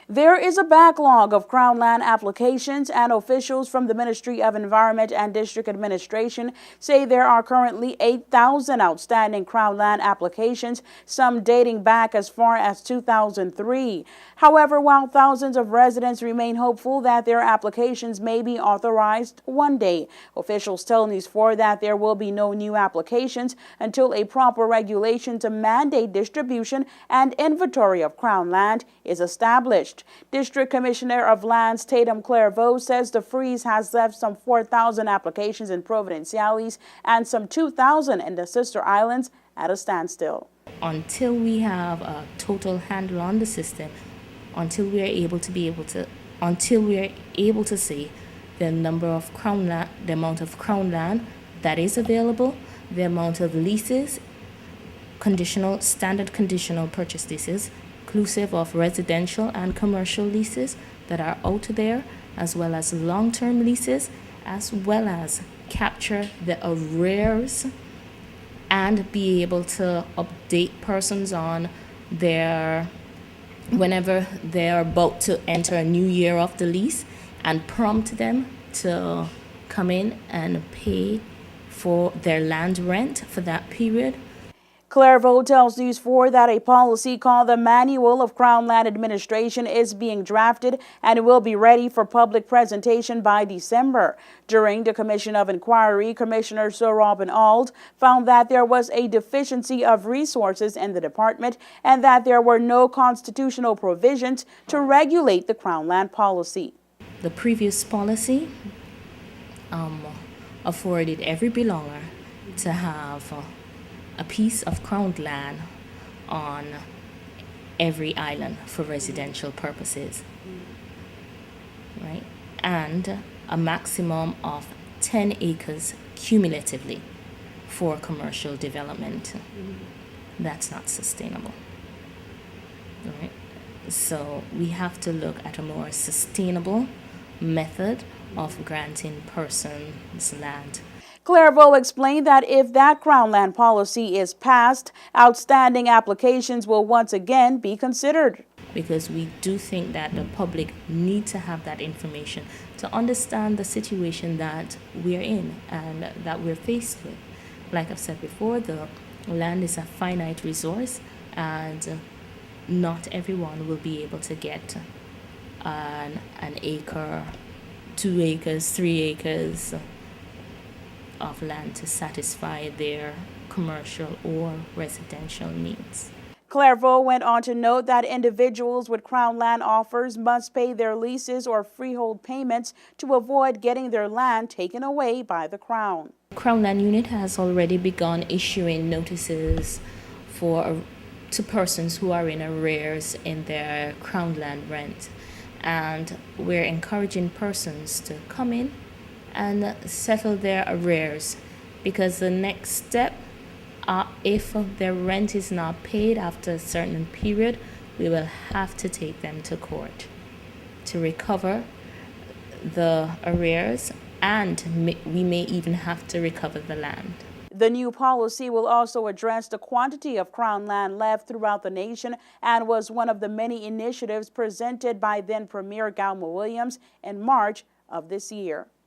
There is a backlog of Crown land applications, and officials from the Ministry of Environment and District Administration say there are currently 8,000 outstanding Crown land applications, some dating back as far as 2003. However, while thousands of residents remain hopeful that their applications may be authorized one day, officials tell News 4 that there will be no new applications until a proper regulation to mandate distribution and inventory of Crown land is established. District Commissioner of Lands Tatum Clairvaux says the freeze has left some 4,000 applications in Providenciales and some 2,000 in the sister islands at a standstill. Until we have a total handle on the system, until we are able to see the number of Crown land, the amount of Crown land that is available, the amount of leases, standard conditional purchase leases, inclusive of residential and commercial leases that are out there, as well as long-term leases, as well as capture the arrears and be able to update persons on their whenever they're about to enter a new year of the lease, and prompt them to come in and pay for their land rent for that period. Clairvaux tells News 4 that a policy called the Manual of Crown Land Administration is being drafted and will be ready for public presentation by December. During the Commission of Inquiry, Commissioner Sir Robin Auld found that there was a deficiency of resources in the department and that there were no constitutional provisions to regulate the Crown land policy. The previous policy afforded every belonger to have a piece of Crown land on every island for residential purposes, right? And a maximum of 10 acres cumulatively for commercial development. That's not sustainable, right? So we have to look at a more sustainable method of granting persons land. Clairvaux explained that if that Crown land policy is passed, outstanding applications will once again be considered. Because we do think that the public need to have that information to understand the situation that we're in and that we're faced with. Like I've said before, the land is a finite resource, and not everyone will be able to get an acre, 2 acres, 3 acres of land to satisfy their commercial or residential needs. Clairvaux went on to note that individuals with Crown land offers must pay their leases or freehold payments to avoid getting their land taken away by the Crown. Crown Land Unit has already begun issuing notices to persons who are in arrears in their Crown land rent, and we're encouraging persons to come in and settle their arrears, because the next step, if their rent is not paid after a certain period, we will have to take them to court to recover the arrears, and we may even have to recover the land. The new policy will also address the quantity of Crown land left throughout the nation and was one of the many initiatives presented by then Premier Galma Williams in March of this year.